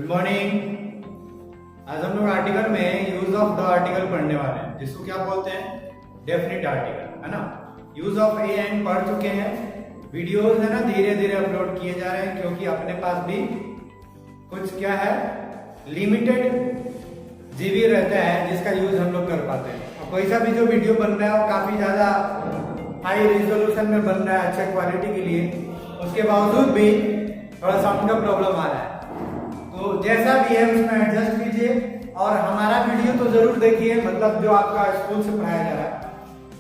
Good morning. आज हम लोग आर्टिकल में यूज ऑफ द आर्टिकल पढ़ने वाले हैं, जिसको क्या बोलते हैं, डेफिनेट आर्टिकल, है ना। यूज ऑफ ए एंड पढ़ चुके हैं, वीडियोस है ना धीरे धीरे अपलोड किए जा रहे हैं, क्योंकि अपने पास भी कुछ क्या है, लिमिटेड जीबी रहता है जिसका यूज हम लोग कर पाते हैं। और कोई सा भी जो वीडियो बन रहा है वो काफी ज्यादा हाई रिजोल्यूशन में बन रहा है, अच्छा क्वालिटी के लिए, उसके बावजूद भी थोड़ा साउंड का प्रॉब्लम आ रहा है। तो जैसा भी है उसमें एडजस्ट कीजिए, और हमारा वीडियो तो जरूर देखिए, मतलब जो आपका स्कूल से पढ़ाया जा रहा है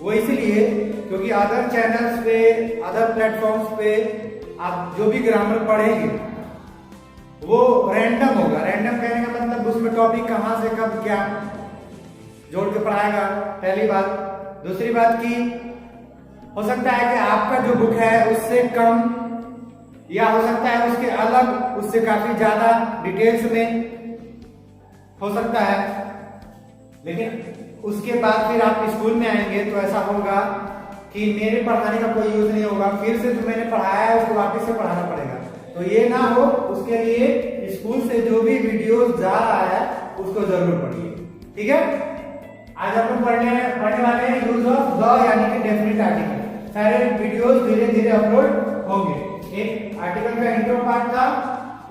वो इसलिए क्योंकि अदर चैनल्स पे, अदर प्लेटफॉर्म्स पे आप जो भी ग्रामर पढ़ेंगे वो रैंडम होगा। रैंडम कहने का मतलब उसमें टॉपिक कहाँ से कब क्या जोड़ के पढ़ाएगा, पहली बात। दूसरी बात की हो सकता है कि आपका जो बुक है उससे कम, या हो सकता है उसके अलग, उससे काफी ज्यादा डिटेल्स में हो सकता है। लेकिन उसके बाद फिर आप स्कूल में आएंगे तो ऐसा होगा कि मेरे पढ़ाने का कोई यूज नहीं होगा, फिर से जो मैंने पढ़ाया है उसको वापस से पढ़ाना पड़ेगा। तो ये ना हो, उसके लिए स्कूल से जो भी वीडियोस जा रहा है उसको जरूर पढ़िए, ठीक है। आज हम लोग पढ़ने वाले हैं यूज ऑफ द यानी कि डेफिनेट आर्टिकल। सारे वीडियोस धीरे धीरे अपलोड होंगे। एक आर्टिकल का इंट्रो पार्ट था,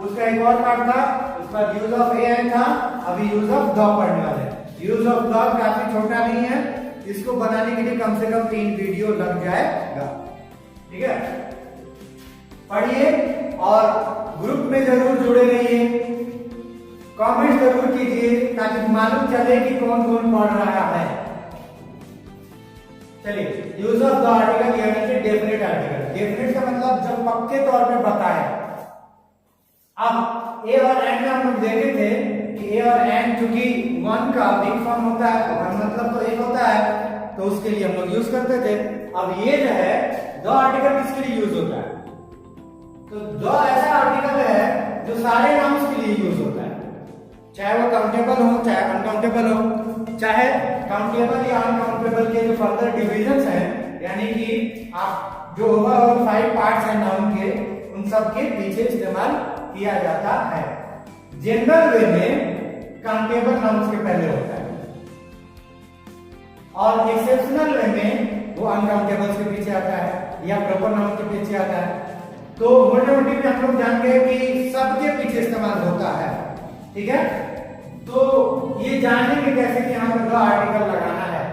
उसका एक और पार्ट था, उसका यूज ऑफ ए एंड था, अभी यूज ऑफ द पढ़ने वाले हैं। यूज ऑफ द काफी छोटा नहीं है, इसको बनाने के लिए कम से कम 3 वीडियो लग जाएगा, ठीक है। पढ़िए और ग्रुप में जरूर जुड़े रहिए, कमेंट जरूर कीजिए ताकि मालूम चले कि कौन कौन पढ़ रहा है। चलिए, यूज ऑफ द आर्टिकल यानी कि डेफिनेट आर्टिकल। डेफिनेट का मतलब जब पक्के तौर पे बताए। अब ए और एंड में हम लोग देखे थे कि ए और एंड चूंकि वन का बिग फॉर्म होता है, वन मतलब तो एक होता है, तो उसके लिए हम लोग यूज करते थे। अब ये जो है द आर्टिकल किसके लिए यूज होता है, तो द ऐसा आर्टिकल है जो सारे नाउन्स के लिए यूज होता है, चाहे वो काउंटेबल हो चाहे अनकाउंटेबल हो, चाहे काउंटेबल या अनकाउंटेबल के जो फर्दर डिविजन्स हैं, यानी कि आप जो ओवरऑल 5 पार्ट्स हैं नाउन के, उन सब के पीछे इस्तेमाल किया जाता है। जनरल वे में काउंटेबल नाउन्स के पहले होता है, और एक्सेप्शनल वे में वो अनकाउंटेबल्स के पीछे आता है या प्रॉपर नाउन के पीछे आता है। तो मोटे मोटे में हम लोग जान गए कि सबके पीछे इस्तेमाल होता है, ठीक है। तो ये जानेंगे कैसे कि यहाँ पर द आर्टिकल लगाना है।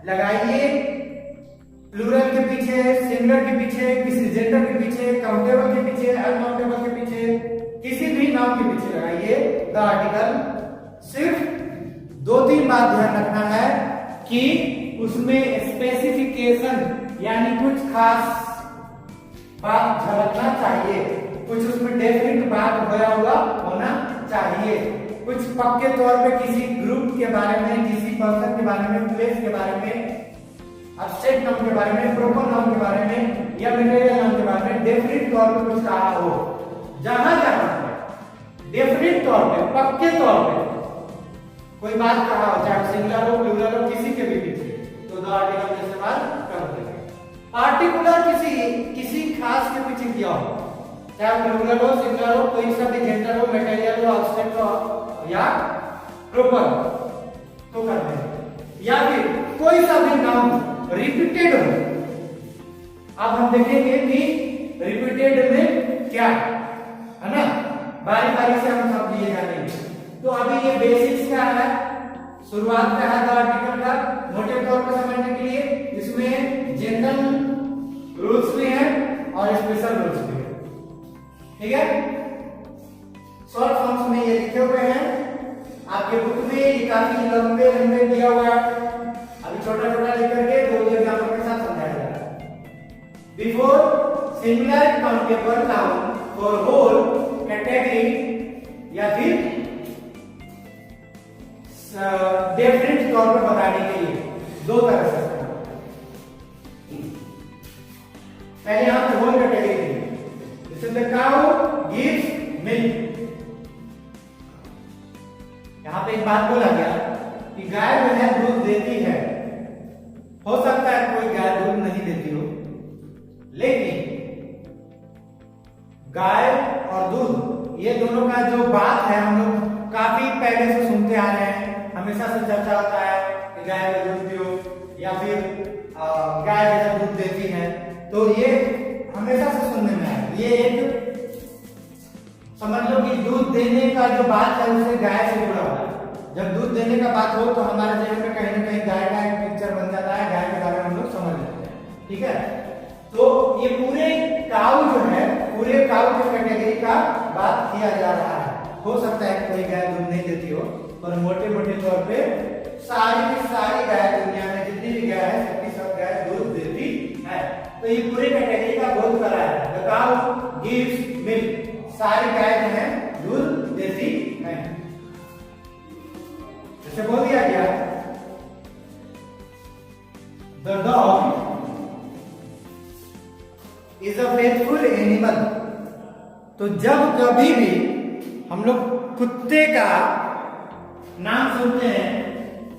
लगाइए प्लूरल के पीछे, सिंगुलर के पीछे, किसी जेंडर के पीछे, काउंटेबल के पीछे, अनकाउंटेबल के पीछे, किसी भी नाउन के पीछे लगाइए द आर्टिकल। सिर्फ 2-3 बात ध्यान रखना है कि उसमें स्पेसिफिकेशन यानी कुछ खास बात झलकना चाहिए, कुछ उसमें डेफिनेट बात होया हुआ होना चाहिए, कुछ पक्के तौर पे किसी ग्रुप के बारे में, किसी पर्सन के बारे में, प्लेस के बारे में, एब्स्ट्रैक्ट नाउन के बारे में, प्रॉपर नाउन के बारे में या मटेरियल नाउन के बारे में डेफिनेट तौर पे कुछ कहा हो। जहां जहां डेफिनेट तौर पे, पक्के तौर पे कोई बात कहा हो, चाहे सिंगुलर हो, प्लूरल हो, किसी के भी पीछे, तो द आर्टिकल का इस्तेमाल कर देंगे। पार्टिकुलर किसी खास के पीछे किया हो, चाहे प्लूरल हो, सिंगुलर हो, कोई सा भी जेंडर हो, मटेरियल हो, एब्स्ट्रैक्ट हो या प्रॉपर हो, तो कर देंगे। या फिर कोई सा भी नाउन रिपीटेड हो। अब हम देखेंगे कि रिपीटेड में क्या है ना, बारी बारी से हम सब लिए जानेंगे। तो अभी ये बेसिक्स का है, शुरुआत का है द आर्टिकल का, मोटे तौर पर समझने के लिए। इसमें जनरल रूल्स भी हैं और स्पेशल रूल्स भी हैं, ठीक है। शॉर्ट फॉर्म्स में ये लिखे हुए हैं आपके बुक में, ये काफी लंबे लंबे दिया हुआ है, अभी छोटा छोटा लिख करके दो एग्जांपल के साथ समझाया जा रहा है। Before singular countable noun for whole category या फिर डेफिनेट तौर पर बताने के लिए 2 तरह से पहले यहां पर होल कैटेगरी, जैसे द काउ गिव्स मिल्क। यहां पे एक बात बोला गया कि गाय जो है दूध देती है। हो सकता है कोई गाय दूध नहीं देती हो, लेकिन गाय और दूध ये दोनों का जो बात है हम लोग काफी पहले से सुनते आ रहे हैं, हमेशा से चर्चा होता है कि गाय का दूध पियो या फिर गाय जैसा दूध देती है, तो ये हमेशा से सुनने में आया। ये एक समझ लो कि दूध देने का जो बात है उससे गाय से जुड़ा हुआ है। जब दूध देने का बात हो तो हमारे जहन में कहीं ना कहीं गाय का एक पिक्चर बन जाता है, गाय के बारे में हम लोग समझ लेते हैं। ठीक है, तो ये पूरे काऊ जो है, पूरे काऊ के कैटेगरी का बात किया जा रहा है। हो सकता है कोई गाय दूध नहीं देती हो, पर मोटे मोटे तौर पे सारी की सारी गाय दुनिया में जितनी भी गाय है सबकी सब गाय दूध देती है। तो ये पूरे कैटेगरी का बोध कर रहा है, द काउ गिव्स मिल्क, सारी गाय जो है दूध देती है। जैसे बोल दिया गया the dog is a faithful animal. तो जब कभी भी हम लोग कुत्ते का नाम सुनते हैं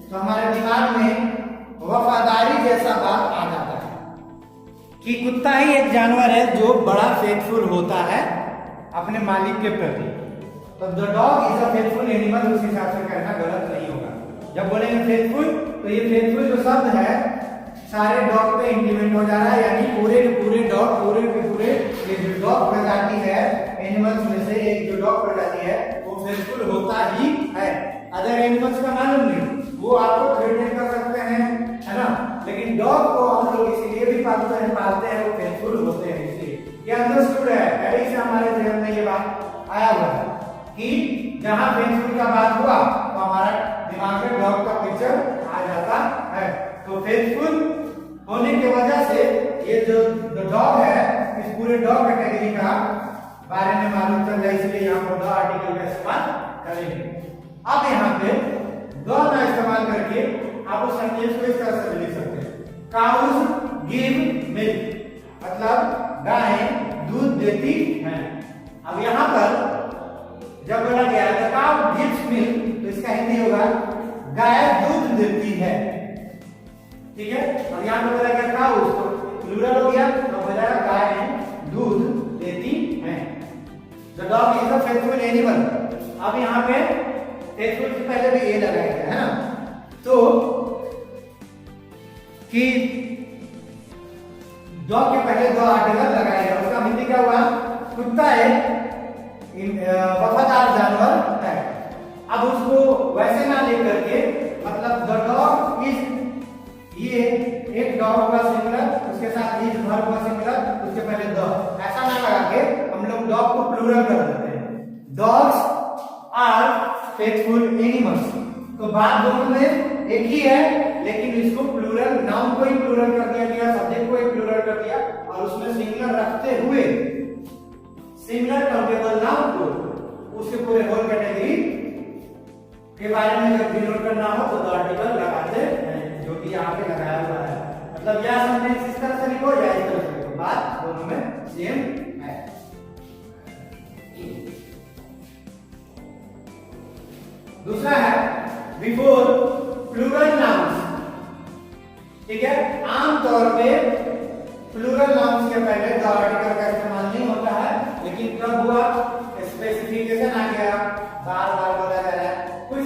तो हमारे दिमाग में वफादारी जैसा बात आ जाता है कि कुत्ता ही एक जानवर है जो बड़ा फेथफुल होता है अपने मालिक के प्रति। तो the dog is a faithful animal उस हिसाब से कहना गलत नहीं होगा। जब बोलेंगे फेथफुल तो ये फेथफुल जो शब्द है सारे डॉग पे इंप्लीमेंट हो जा रहा है, यानी पूरे के पूरे डॉग, पूरे के पूरे ये जो डॉग प्रजाति है एनिमल्स में से एक जो डॉग प्रजाति है वो फेथफुल होता ही है। अदर एनिमल्स का मालूम नहीं, वो आपको थ्रेटन कर सकते हैं, है ना, लेकिन डॉग को हम लोग इसीलिए भी पालते हैं वो फेथफुल होते हैं। इसलिए ये अंडरस्टूड है, पहले से हमारे जहन में ये बात आया हुआ है कि जहां फेथफुल का बात हुआ तो हमारा दिमाग में डॉग का पिक्चर आ जाता है। तो फेथफुल होने की वजह से ये जो डॉग है इस पूरे डॉग कैटेगरी का बारे में मालूम चल रहा है, इसलिए यहाँ पर द आर्टिकल का इस्तेमाल करेंगे। अब यहाँ पे द का इस्तेमाल करके आप उस सेंटेंस को इस तरह से लिख सकते हैं, काउज गिव मिल्क, मतलब गाय दूध देती है। अब यहाँ पर जब बोला गया द काउ गिव्स मिल्क तो इसका हिंदी होगा गाय दूध देती है। ठीक है, और यहाँ पे बोला गया काउ, प्लूरल हो गया तो बोला गाय दूध देती है। The dog is a faithful animal. अब यहाँ पे फेथफुल से पहले भी ये लगाया गया है ना, तो कि डॉग के पहले दो आर्टिकल लगाया गया, उसका हिंदी क्या हुआ, कुत्ता एक वफादार जानवर है। अब उसको वैसे ना लेकर के मतलब द डॉग इज, ये एक डॉग होगा सिंगुलर, उसके साथ इज वर्ब होगा सिंगुलर, उसके पहले द, ऐसा ना लगा के हम लोग डॉग को प्लूरल कर देते हैं, डॉग्स आर फेथफुल एनिमल्स। तो बात दोनों में एक ही है, लेकिन इसको प्लूरल, नाउन को ही प्लूरल कर दिया गया, सब्जेक्ट को ही प्लूरल कर दिया, और उसमें सिंगुलर रखते हुए सिंगुलर काउंटेबल नाउन को उसके पूरे होल कैटेगरी के बारे में जब डिनोट करना हो तो द आर्टिकल लगाते हैं, जो कि यहाँ पे लगाया हुआ है। मतलब यह सेंटेंस इस तरह से लिखो या इस तरह से लिखो, बात दोनों में सेम है। दूसरा है बिफोर प्लूरल नाउन्स। ठीक है, आमतौर पे प्लूरल नाउन्स के पहले द आर्टिकल का इस्तेमाल नहीं होता है, लेकिन कब हुआ, स्पेसिफिकेशन आ गया, बार बार बोला जा रहा है, कुछ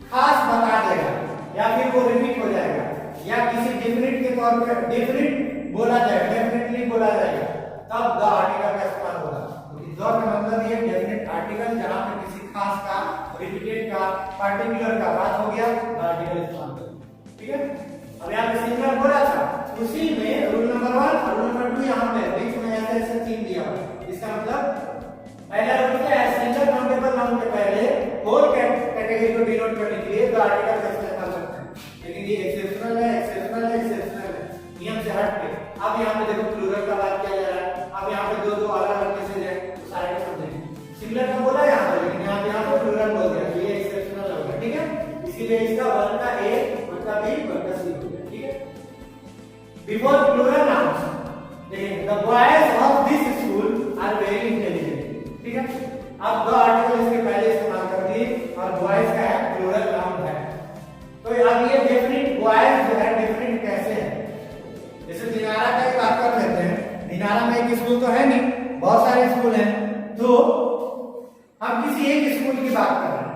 खास बता देगा या फिर वो रिपीट हो जाएगा या किसी डेफिनेट के तौर पर डेफिनेट बोला जाएगा, डेफिनेटली बोला जाएगा, तब द आर्टिकल का इस्तेमाल होगा। क्योंकि द का मतलब ये डेफिनेट आर्टिकल जहां पे किसी खास का, रिपीटेड का, पार्टिकुलर का बात हो गया, द आर्टिकल इस्तेमाल करें। ठीक है, अब यहाँ पे सिंगुलर बोला था, उसी में रूल नंबर 1 और रूल नंबर 2 यहाँ पे बीच में ऐसे ऐसे तीन दिया हुआ है। इसका मतलब पहला रूल क्या है, सिंगल काउंटेबल नाउन के पहले होल कैटेगरी को डिनोट करने के लिए द आर्टिकल का इस्तेमाल करते हैं, लेकिन ये एक्सेप्शनल है, एक्सेप्शनल है, एक्सेप्शनल है, नियम से हट के। अब यहाँ पे देखो प्लूरल का बात किया जा रहा है, अब यहाँ पे दो अलग अलग केसेस है, तो सारे को समझेंगे। सिंगुलर का बोला यहाँ पे, लेकिन यहाँ पे प्लूरल बोल दिया, तो ये एक्सेप्शनल हो गया। ठीक है, इसीलिए इसका वर्ग का ए, वर्ग का बी, वर्ग का सी हो गया। ठीक है, बिफोर प्लूरल नाउन्स, देखिए the boys of this school are very intelligent. ठीक है, अब द आर्टिकल इसके पहले इस्तेमाल कर दिए और बॉयज का है प्लूरल नाउन है, तो अब ये डेफिनेट बॉयज जो है डेफिनेट कैसे है, जैसे दिनारा का बात कर लेते हैं। दिनारा में एक स्कूल तो है नहीं, बहुत सारे स्कूल हैं, तो बात कर रहे हैं।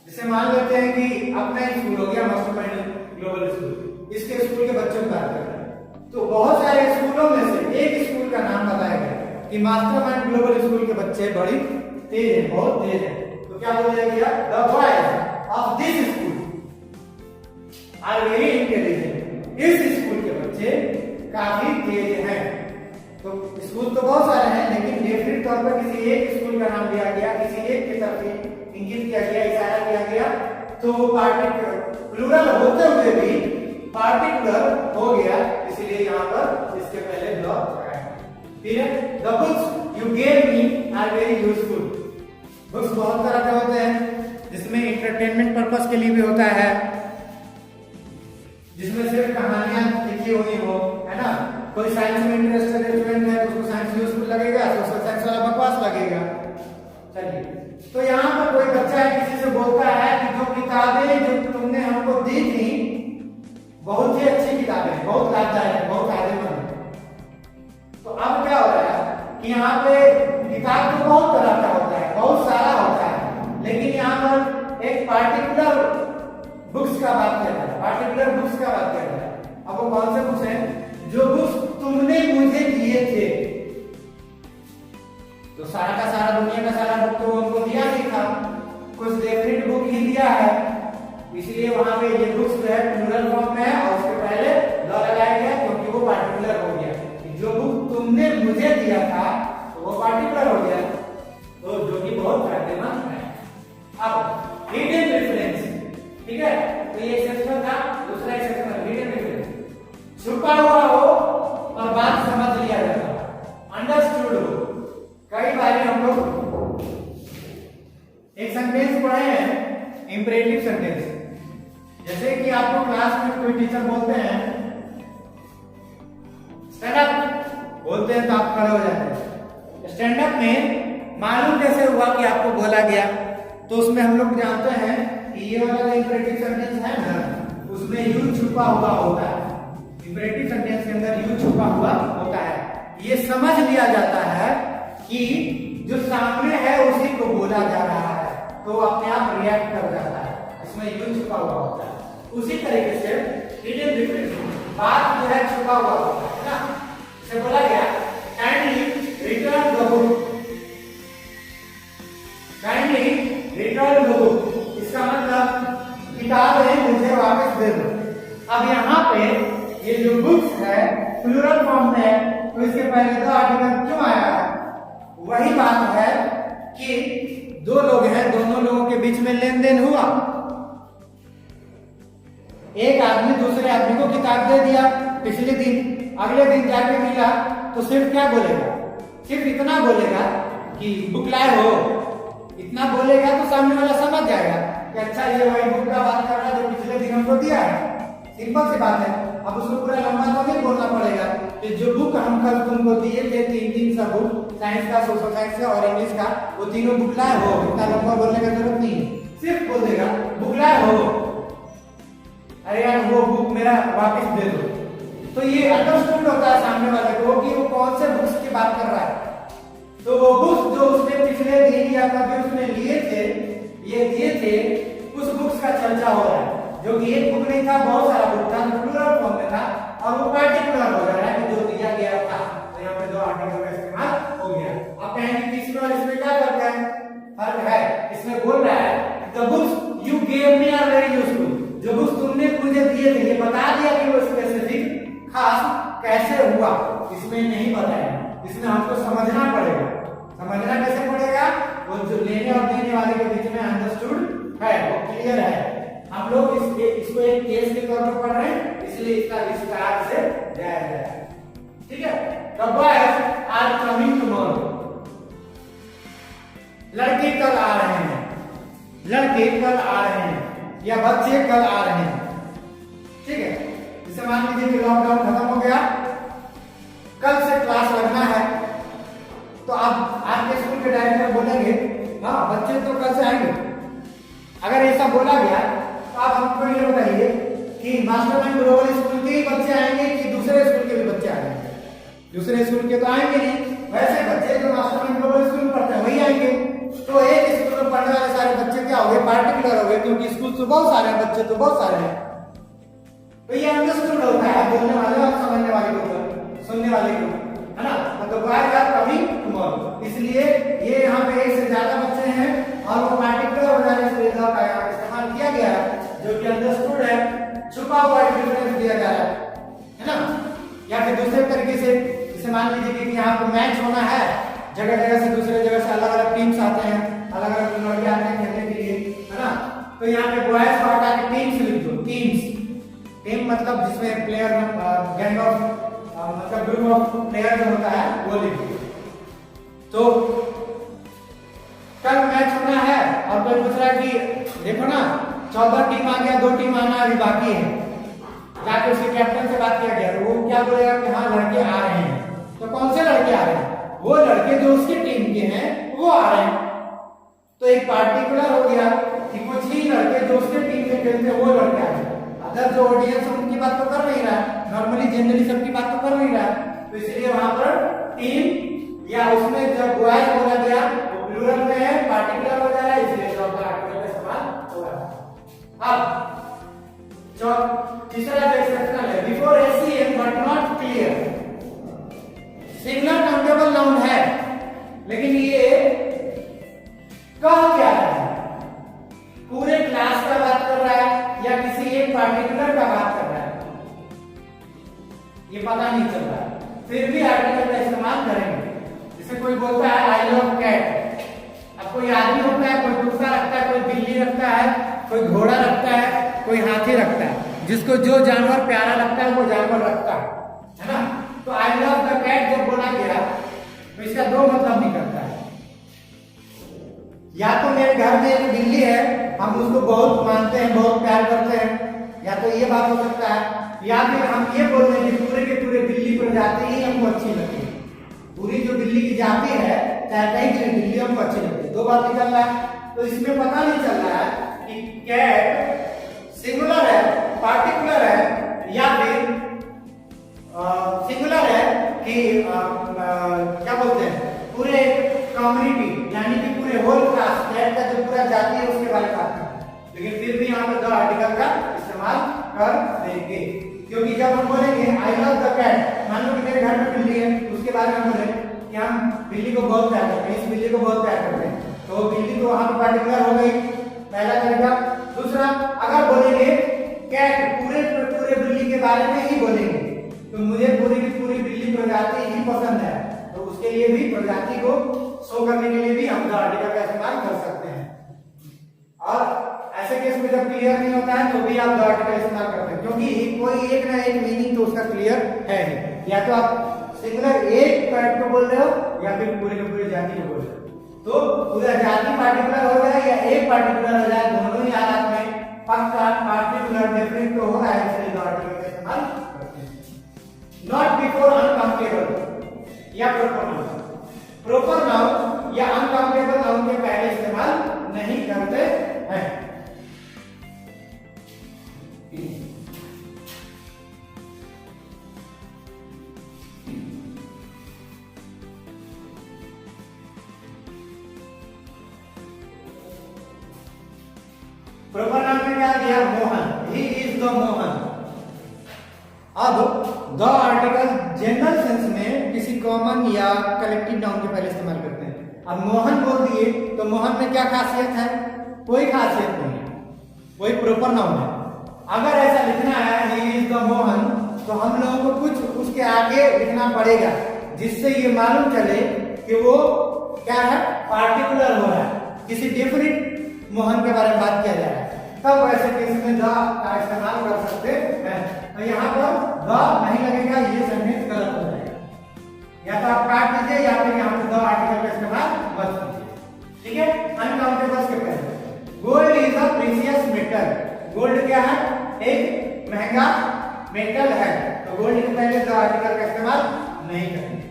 जैसे मान लेते हैं कि अपना ही स्कूल हो गया मास्टरमाइंड ग्लोबल स्कूल, इसके स्कूल के बच्चों की बात कर रहे हैं। तो बहुत सारे स्कूलों में से एक स्कूल का नाम बताया गया कि मास्टरमाइंड ग्लोबल स्कूल के बच्चे बड़ी तेज है, बहुत तेज है। तो क्या बोला गया? The boys of this school are very intelligent. इस स्कूल के बच्चे काफी तेज हैं। तो स्कूल तो बहुत सारे हैं, लेकिन डेफिनेट तौर पर किसी एक स्कूल का नाम लिया गया, किसी एक की तरफ इंगित किया गया, इशारा किया गया। तो प्लूरल होते हुए भी पार्टिकुलर हो गया, इसलिए यहाँ पर इसके पहले ब्लॉक लगाया। फिर the books you gave me are very useful. Books बहुत तरह के होते हैं, जिसमें इंटरटेनमेंट पर्पस के लिए भी होता है, जिसमें सिर्फ कहानियां लिखी हुई हो, है ना। कोई साइंस में इंटरेस्टेड स्टूडेंट है तो उसको साइंस यूजफुल लगेगा, सोशल साइंस वाला बकवास लगेगा। चलिए, तो यहाँ पर कोई बच्चा है किसी से बोलता है कि जो किताबें जो तुमने हमको दी थी बहुत ही अच्छी किताबें, बहुत लाभदायक, बहुत फायदेमंद है। तो अब क्या हो रहा है कि यहाँ पे किताब तो बहुत तरह का होता है, बहुत सारा होता है, लेकिन यहाँ पर एक पार्टिकुलर बुक्स का बात कर रहा है, पार्टिकुलर बुक्स का बात कर रहा है। अब वो कौन से बुक्स हैं? जो बुक्स तुमने मुझे दिए थे। तो सारा का सारा दुनिया का सारा बुक तो उनको दिया नहीं था, कुछ डेफिनेट बुक ही दिया है, इसलिए वहां पे ये बुक्स जो है प्लूरल फॉर्म में है और उसके पहले द लगाया गया, क्योंकि वो पार्टिकुलर हो गया। जो बुक तुमने मुझे दिया था तो वो पार्टिकुलर हो गया, तो जो कि बहुत फायदेमंद है। अब हिडन रेफरेंस, ठीक है, तो ये सेक्शन था। दूसरा सेक्शन हिडन रेफरेंस, छुपा हुआ हो और बात समझ लिया जाता है, अंडरस्टूड हो। कई बार हम लोग एक सेंटेंस पढ़े हैं, इंपरेटिव सेंटेंस, जैसे कि आपको क्लास में कोई टीचर बोलते हैं स्टैंड अप, बोलते हैं तो आप खड़े हो जाते हैं। स्टैंड अप में मालूम कैसे हुआ कि आपको बोला गया? तो उसमें हम लोग जानते हैं कि ये वाला इंपरेटिव सेंटेंस है ना, उसमें यू छुपा हुआ होता है। इंपरेटिव सेंटेंस के अंदर यू छुपा हुआ होता है। ये समझ लिया जाता है कि जो सामने है उसी को बोला जा रहा है, तो अपने आप रिएक्ट कर जाता है, इसमें यू छुपा हुआ होता है। उसी तरीके से हिडन रेफरेंस, बात जो है छुपा हुआ होता है ना। इसे बोला गया kindly return the book, kindly return the book, इसका मतलब किताबें मुझे वापस दे दो। अब यहाँ पे ये जो बुक्स है प्लूरल फॉर्म में है, तो इसके पहले द आर्टिकल क्यों आया है? वही बात है कि दो लोग हैं, दोनों लोगों के बीच में लेन देन हुआ। एक आदमी दूसरे आदमी को किताब दे दिया पिछले दिन, अगले दिन जाके मिला तो सिर्फ क्या बोलेगा? सिर्फ इतना बोलेगा कि बुक लाए हो, इतना बोलेगा तो सामने वाला समझ जाएगा कि अच्छा ये वही बुक का बात कर रहा है जो पिछले दिन हमको दिया है। सिंपल सी बात है। अब उसको पूरा लंबा तो नहीं बोलना पड़ेगा कि जो बुक हम कल तुमको दिए थे, तीन सा बुक, साइंस का, सोशल साइंस का और इंग्लिश का, वो तीनों बुक लाए हो, इतना लंबा बोलने का जरूरत नहीं है, सिर्फ बोल देगा बुक लाए हो, अरे यार वो बुक मेरा वापस दे दो। तो ये अंडरस्टूड होता है सामने वाले को कि वो कौन से बुक्स की बात कर रहा है। तो वो बुक्स जो उसने पिछले दिन या कभी उसने लिए थे, ये दिए थे, उस बुक्स का चर्चा हो रहा है, जो कि एक बुक नहीं था, बहुत सारा बुक था, प्लूरल फॉर्म में था, और वो पार्टिकुलर हो रहा है जो दिया गया था। तो यहाँ पे दो आर्टिकल का इस्तेमाल हो गया। आप कहेंगे कि इसमें और इसमें क्या फर्क है? फर्क है, इसमें बोल रहा है the books you gave me are very useful, जो बुक्स तुमने मुझे दिए थे, ये बता दिया कि वो स्पेसिफिक खास कैसे हुआ, इसमें नहीं बताया, इसमें हमको समझना पड़ेगा। समझना कैसे पड़ेगा? वो जो लेने और देने वाले के बीच में अंडरस्टूड है, वो क्लियर है। हम लोग इसको एक केस के तौर पर पढ़ रहे हैं, इसलिए इसका विस्तार से जाया जाए, ठीक है। The boys are coming tomorrow, लड़के कल आ रहे हैं, लड़के कल आ रहे हैं या बच्चे कल आ रहे हैं, ठीक है। जैसे मान लीजिए कि लॉकडाउन खत्म हो गया, कल से क्लास लगना है, तो आप आपके स्कूल के डायरेक्टर बोलेंगे हाँ बच्चे तो कल से आएंगे। अगर ऐसा बोला गया तो आप हमको ये बताइए कि मास्टरमाइंड ग्लोबल स्कूल के ही बच्चे आएंगे कि दूसरे स्कूल के भी बच्चे आएंगे? दूसरे स्कूल के तो आएंगे नहीं, वैसे बच्चे जो मास्टरमाइंड ग्लोबल स्कूल में पढ़ते हैं वही आएंगे। तो एक स्कूल में पढ़ने वाले सारे बच्चे क्या हो गए, पार्टिकुलर हो गए, क्योंकि स्कूल तो बहुत सारे हैं, बच्चे तो बहुत सारे हैं। तो ये अंडरस्टूड होता है बोलने वाले और समझने वाले के ऊपर, सुनने वाले के ऊपर, है ना। मतलब बॉयज आर कमिंग टुमारो, इसलिए ये यहाँ पे एक से ज्यादा बच्चे हैं और वो पार्टिकुलर हो जाने से का यहाँ इस्तेमाल किया गया है, जो कि अंडरस्टूड है, छुपा हुआ डिफरेंस दिया जा रहा है ना। या फिर दूसरे तरीके से जैसे मान लीजिए कि यहाँ पे मैच होना है, जगह जगह से दूसरे जगह से अलग अलग टीम्स आते हैं, अलग अलग लड़के आते हैं खेलने के लिए, है ना। तो यहाँ पे बॉयज को हटा के टीम्स लिख दो, टीम्स। टीम मतलब जिसमें प्लेयर गैंग ऑफ मतलब ग्रुप ऑफ प्लेयर जो होता है वो लिख दो। तो कल मैच होना है और कोई पूछ रहा है कि देखो ना 14 टीम आ गया, 2 टीम आना अभी बाकी है, जाके उसके कैप्टन से बात किया गया तो वो क्या बोलेगा कि हाँ लड़के आ रहे हैं। तो कौन से लड़के आ रहे हैं? वो लड़के जो उसकी टीम के हैं वो आ रहे हैं। तो एक पार्टिकुलर हो गया कि कुछ ही लड़के जो उसके टीम में खेलते हैं वो लड़के आ रहे हैं। अदर जो ऑडियंस है उनकी बात तो कर नहीं रहा है, नॉर्मली जनरली सबकी बात तो कर नहीं रहा है। तो इसलिए वहां पर टीम या उसमें जब बॉयज बोला गया वो प्लूरल में है, पार्टिकुलर हो जा रहा है, इसलिए जॉब का आर्टिकल का इस्तेमाल हो रहा है। अब तीसरा जो एक्सेप्शनल है, before ACM but not clear, singular countable noun है लेकिन ये कह क्या रहा है, पूरे क्लास का बात कर रहा है या किसी एक पार्टिकुलर का बात कर रहा है, ये पता नहीं चल रहा है, फिर भी आर्टिकल का इस्तेमाल करेंगे। जैसे कोई बोलता है आई लव कैट, अब कोई आदमी होता है, कोई कुत्ता रखता है, कोई बिल्ली रखता है, कोई घोड़ा रखता है, कोई हाथी रखता है, जिसको जो जानवर प्यारा लगता है वो जानवर रखता है ना। तो आई लव द कैट जब बोला गया तो इसका दो मतलब निकलता है, या तो मेरे घर में एक बिल्ली है, हम उसको बहुत मानते हैं, बहुत प्यार करते हैं, या तो ये बात हो सकता है, या फिर हम ये बोल रहे हैं कि पूरे के पूरे बिल्ली प्रजाति ही हमको अच्छी लगती है, पूरी जो बिल्ली की जाति है चाहे कहीं की बिल्ली हमको अच्छी लगती है, दो बात निकल रहा है। तो इसमें पता नहीं चल रहा है कि कैट सिंगुलर है, पार्टिकुलर है, या फिर सिंगुलर है कि क्या बोलते हैं पूरे कम्युनिटी यानी कि पूरे होल क्लास कैट का जो पूरा जाति है उसके बारे में बात करते हैं। लेकिन फिर भी यहाँ पर द आर्टिकल का इस्तेमाल कर देंगे, क्योंकि जब हम बोलेंगे आई लव द कैट, मान लो कि मेरे घर में बिल्ली है, उसके बारे में बोले कि हम बिल्ली को बहुत प्यार करते हैं, इस बिल्ली को बहुत प्यार करते हैं, तो बिल्ली तो वहां पर पार्टिकुलर हो गई, पहला तरीका। दूसरा, अगर बोलेंगे कैट पूरे पूरे बिल्ली के बारे में ही बोलेंगे तो मुझे पूरी की पूरी बिल्ली प्रजाति ही पसंद है, तो उसके लिए भी प्रजाति को शो करने के लिए भी हम द आर्टिकल का इस्तेमाल कर सकते हैं। और ऐसे केस में जब क्लियर नहीं होता है तो भी आप द आर्टिकल इस्तेमाल करते हैं, क्योंकि कोई एक ना एक मीनिंग तो उसका क्लियर है, या तो आप सिंगुलर एक पैट को बोल रहे हो या फिर पूरे के पूरे जाति को बोल रहे हो। तो पूरा जाति पार्टिकुलर हो जाए या एक पार्टिकुलर हो जाए, दोनों ही हालात में पक्का पार्टिकुलर डिफरेंट तो हो रहा है, इसलिए द आर्टिकल का इस्तेमाल करते हैं। नॉट बिफोर अनकाउंटेबल या प्रोपर नाउन, प्रोपर नाउन या अनकाउंटेबल नाउन के पहले इस्तेमाल नहीं करते हैं। प्रोपर नाउन में क्या दिया? Mohan, he is the Mohan. अब द आर्टिकल जनरल सेंस में किसी कॉमन या कलेक्टिव नाउन के पहले इस्तेमाल करते हैं। अब मोहन बोल दिए तो मोहन में क्या खासियत है? कोई खासियत नहीं है, वही प्रोपर नाउन है। अगर ऐसा लिखना है ही इज द मोहन तो हम लोगों को कुछ उसके आगे लिखना पड़ेगा जिससे ये मालूम चले कि वो क्या है, पार्टिकुलर हो रहा है, किसी डिफरेंट मोहन के बारे में बात किया जा रहा है, तब वैसे केस में द का इस्तेमाल कर सकते हैं। तो यहाँ पर द नहीं लगेगा, ये सेंटेंस गलत हो जाएगा, या तो आप काट दीजिए या फिर यहाँ पे द आर्टिकल का इस्तेमाल मत कीजिए, ठीक है। अनकाउंटेबल के पहले gold is a precious metal, gold क्या है? एक महंगा मेटल है, तो गोल्ड के पहले द आर्टिकल का इस्तेमाल नहीं करेंगे।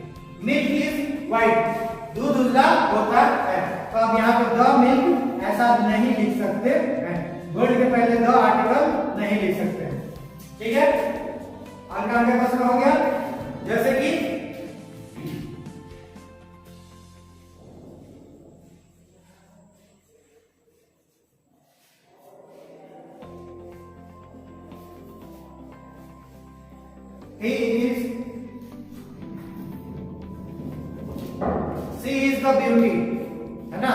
मिल्क इज व्हाइट, दूध उजला होता है, तो अब यहाँ पे द मिल्क ऐसा नहीं लिख सकते हैं, गोल्ड के पहले द आर्टिकल नहीं लिख सकते हैं, ठीक है। अनकाउंटेबल प्रश्न हो गया, जैसे कि he is she is the beauty, है ना।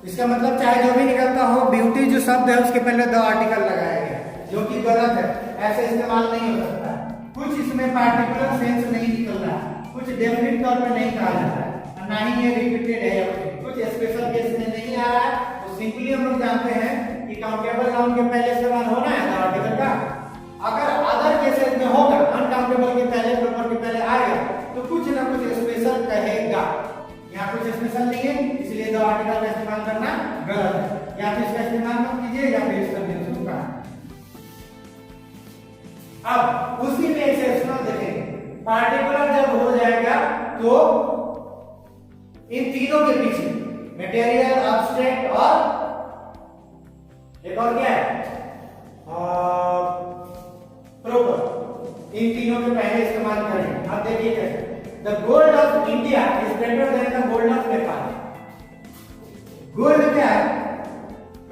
इसका मतलब चाहे जो भी निकलता हो, ब्यूटी जो शब्द है उसके पहले द आर्टिकल लगाया गया, जो कि गलत है, ऐसे इस्तेमाल नहीं हो सकता। कुछ इसमें पार्टिकुलर सेंस नहीं निकल रहा, कुछ डेफिनेट तौर पे नहीं कहा जाता है, ना ही ये रिपीटेड है, कुछ स्पेशल केस में नहीं आ रहा है। तो सिंपली हम लोग जानते हैं कि काउंटेबल नाउन के पहले इस्तेमाल होना है द आर्टिकल का। अगर अदर केसेस में होगा, अनकाउंटेबल के पहले, प्रॉपर के पहले आएगा, तो कुछ ना कुछ स्पेशल कहेगा। यहाँ कुछ स्पेशल नहीं है, इसलिए दो आर्टिकल का इस्तेमाल करना गलत है। या तो इसका इस्तेमाल मत कीजिए या फिर इसका बिल्कुल का। अब उसी में एक्सेप्शनल देखेंगे, पार्टिकुलर जब हो जाएगा तो इन तीनों के पीछे मटेरियल, एब्स्ट्रैक्ट और एक और क्या है प्रॉपर, इन तीनों के पहले इस्तेमाल करेंगे। अब देखिए कैसे, the gold of India is better than the gold of Nepal. Gold क्या है,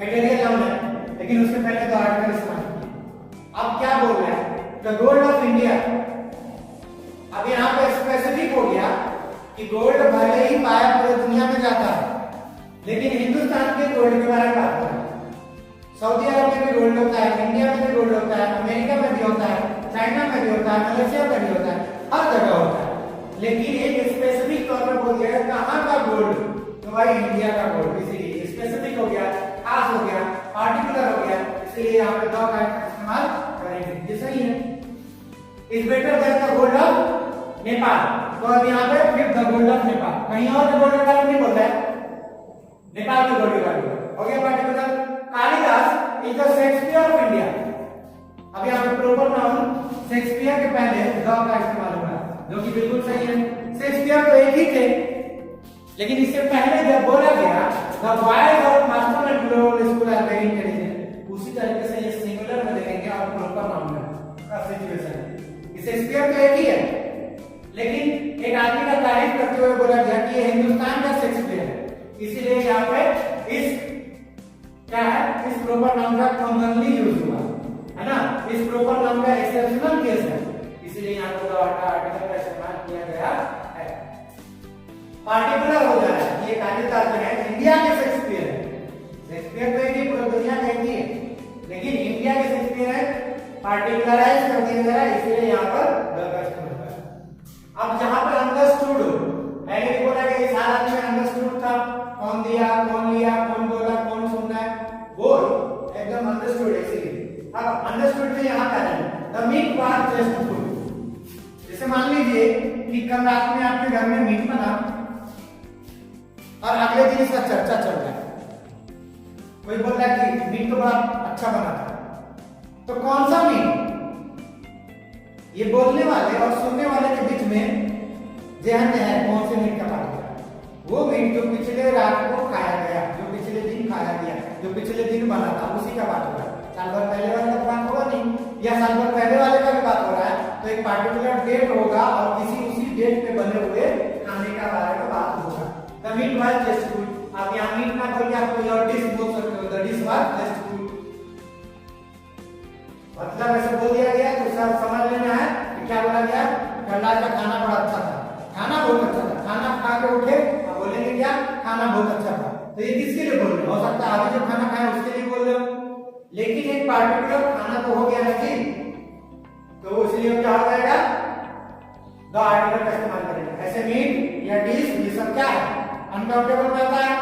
मटेरियल नाउन है, लेकिन उससे पहले तो आर्टिकल इस्तेमाल किया। अब क्या बोल रहा है, द गोल्ड ऑफ इंडिया। अब यहाँ पे स्पेसिफिक हो गया कि गोल्ड भले ही पाया पूरी दुनिया में जाता है, लेकिन हिंदुस्तान के गोल्ड के बारे में बात कर रहा है। सऊदी अरब में भी गोल्ड होता है, इंडिया में भी गोल्ड होता है, अमेरिका में भी होता है, चाइना में भी होता है, मलेशिया में भी होता है, हर जगह होता है। लेकिन एक स्पेसिफिक तौर पर बोल दिया कहां का गोल्ड, तो भाई इंडिया का गोल्ड। इसीलिए स्पेसिफिक हो गया, खास हो गया, पार्टिकुलर हो गया, इसलिए यहाँ पे द का इस्तेमाल करेंगे। ये सही है। Is better than the gold of Nepal, तो अब यहाँ पे फिर द गोल्ड ऑफ नेपाल, कहीं और गोल्ड के बारे में नहीं बोलता है, नेपाल के गोल्ड के बारे में हो गया particular. Kalidas is the Shakespeare of India. अब यहाँ पे प्रॉपर नाउन शेक्सपियर के पहले द का इस्तेमाल हुआ है, जो कि बिल्कुल सही है। शेक्सपियर तो एक ही थे, लेकिन इससे पहले जब बोला गया the boys of master and global school are very intelligent, उसी तरीके से ये सिंगुलर में देखेंगे और प्रॉपर नाउन का सिचुएशन है। शेक्सपियर तो एक ही है, लेकिन एक आदमी का तारीफ करते हुए बोला गया कि ये हिंदुस्तान का शेक्सपियर है, इसीलिए यहाँ पे इस क्या है, इस प्रॉपर नाउन का कॉमनली यूज हुआ है ना। इस प्रॉपर नाउन का एक्सेप्शनल केस है, इसलिए यहाँ पर आर्टिकल का इस्तेमाल किया गया है। पार्टिकुलर हो जा रहा है, ये कालिदास जो है इंडिया के शेक्सपियर है। शेक्सपियर तो एक ही पूरी दुनिया में एक ही है, लेकिन इंडिया के शेक्सपियर है, पार्टिकुलराइज कर दिया गया, इसलिए यहाँ पर द का इस्तेमाल हुआ है। अब जहां पर अंडरस्टूड, पहले भी बोला गया इस हालत में अंडरस्टूड था, कौन दिया, कौन लिया, कौन बोला, कौन सुनना है, वो एकदम अंडरस्टूड है। इसीलिए अब अंडरस्टूड में यहाँ का है the meat was just food. जैसे मान लीजिए कि कल रात में आपके घर में मीट बना और अगले दिन इसका चर्चा चल रहा है, कोई बोल रहा है कि मीट तो बड़ा अच्छा बना था, तो कौन सा मीट, ये बोलने वाले और सुनने वाले के बीच में जहन है कौन से मीट का बात हो रहा है। वो मीट जो पिछले रात को खाया गया, जो पिछले दिन खाया गया, जो पिछले दिन बना था, उसी का बात हो रहा है। साल भर पहले वाले का बात होगा नहीं, या साल भर पहले वाले का भी बात हो रहा है, तो एक पार्टिकुलर डेट होगा और किसी उसी डेट पे बने हुए खाने का बारे में बात होगा। The meat was just good. आप यहाँ मीट ना बोल के आप कोई और डिश बोल सकते हो, the dish was just good. मतलब ऐसे बोल दिया गया तो सब समझ लेना है कि क्या बोला गया, कल का खाना बड़ा अच्छा था, खाना बहुत अच्छा था, खाना खा के उठे और बोलेंगे क्या, खाना बहुत अच्छा था। तो ये किसके लिए बोल रहे हो सकता है अभी जो खाना खाया उसके लिए बोल रहे हो, लेकिन एक पार्टिकुलर खाना तो हो गया ना जी, तो इसलिए क्या हो जाएगा, द आर्टिकल का इस्तेमाल करेंगे। ऐसे मीट या डिश ये सब क्या है, अनकाउंटेबल में आता है,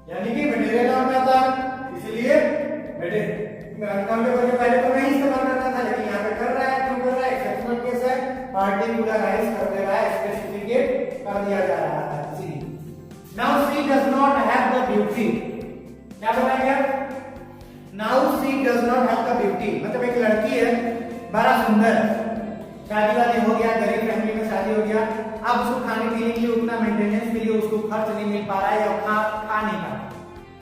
यानी कि मटेरियल नाउन में आता है, इसलिए अनकाउंटेबल के पहले तो नहीं इस्तेमाल करना था, लेकिन यहाँ पे कर रहा है। क्यों कर रहा है, एक्सेप्शनल केस है, पार्टिकुलराइज कर दे रहा है, स्पेसिफिकेट कर दिया जा रहा है। Now she does not have the beauty, क्या बोला गया, now she does not have the beauty, मतलब एक लड़की है बड़ा सुंदर, शादी वादी हो गया, गरीब फैमिली में शादी हो गया, अब उसको खाने पीने के लिए उतना मेंटेनेंस के लिए उसको खर्च नहीं मिल पा रहा है, या खा नहीं पा रहा,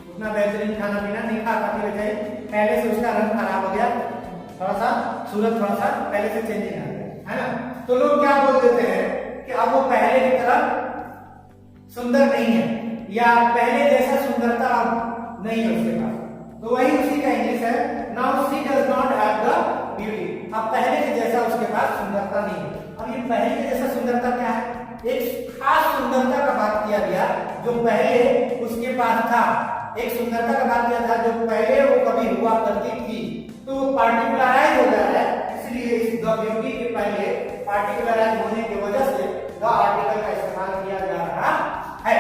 उतना बेहतरीन खाना पीना नहीं खा पाती है, पहले से उसका रंग खराब हो गया, थोड़ा सा सूरत थोड़ा सा पहले से चेंजिंग आ गया है ना। तो लोग क्या बोल देते हैं कि अब वो पहले की तरह सुंदर नहीं है, या पहले जैसा सुंदरता अब नहीं है उसके पास, तो वही उसी का इंग्लिश है, now she does not have the beauty, अब पहले के जैसा उसके पास पता नहीं है। अब ये पहले के जैसा सुंदरता क्या है, एक खास सुंदरता का बात किया गया जो पहले उसके पास था, एक सुंदरता का बात किया था जो पहले वो कभी हुआ करती थी, तो वो पार्टिकुलराइज हो गया है। इसलिए इस द ब्यूटी के पहले पार्टिकुलराइज होने की वजह से द आर्टिकल का इस्तेमाल किया जा रहा है।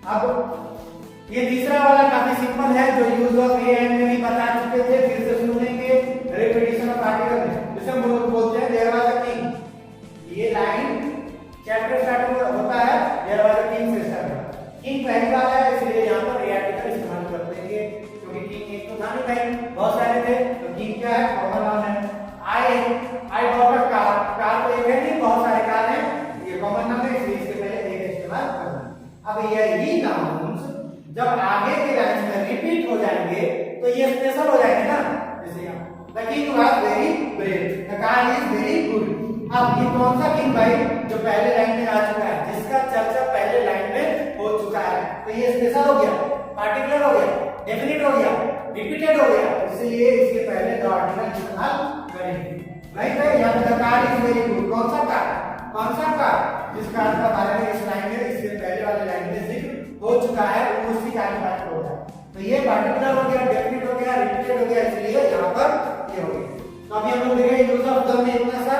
अब ये तीसरा वाला काफी सिंपल है जो यूज ऑफ ए एंड में भी बता चुके थे, फिर से सुनेंगे। रिपीटिशन ऑफ आर्टिकल जिसे हम लोग बोलते हैं देयर वाज अ किंग। ये लाइन चैप्टर स्टार्ट होता है देयर वाज अ किंग से स्टार्ट होता है। किंग पहली बार है इसलिए यहाँ पर ए आर्टिकल इस्तेमाल कर देंगे, क्योंकि किंग एक तो था नहीं भाई, बहुत सारे थे, तो किंग क्या है, कॉमन नाउन है। I got a car, car तो एक है नहीं, बहुत सारे कार हैं, ये कॉमन नाउन है इसलिए इसके पहले ए का इस्तेमाल करना। अब यही नाउन्स जब आगे के लाइन में रिपीट हो जाएंगे तो ये स्पेशल हो जाएंगे ना, जैसे the king was very brave, the car is very good. अब ये कौन सा किंग भाई जो पहले लाइन में आ चुका है, जिसका चर्चा पहले लाइन में हो चुका है, तो ये स्पेशल हो गया, पार्टिकुलर हो गया, डेफिनिट हो गया, रिपीटेड हो गया, इसलिए इसके पहले द आर्टिकल इस्तेमाल करेंगे। राइट है, यहाँ पे the car is very good, कौन सा कार, कौन सा कार, जिस कार का बारे में इस लाइन में इससे पहले वाले लाइन में जिक्र हो चुका है, वो उसी का पार्ट होगा। तो ये पार्टिकुलर हो गया, डेफिनिट हो गया, रिपीटेड हो गया, इसलिए यहाँ पर ये हो गया। तो अभी हम लोग देखेंगे यूज ऑफ द में इतना सा,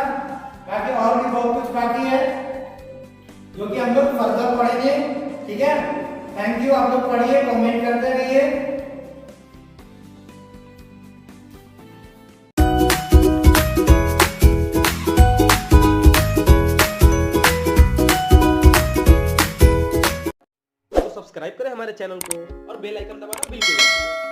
बाकी और भी बहुत कुछ बाकी है जो कि हम लोग फर्दर पढ़ेंगे। ठीक है, थैंक यू, आप लोग पढ़िए, कमेंट करते रहिए। सब्सक्राइब करें हमारे चैनल को और बेल आइकन दबाना बिल्कुल मत भूलें।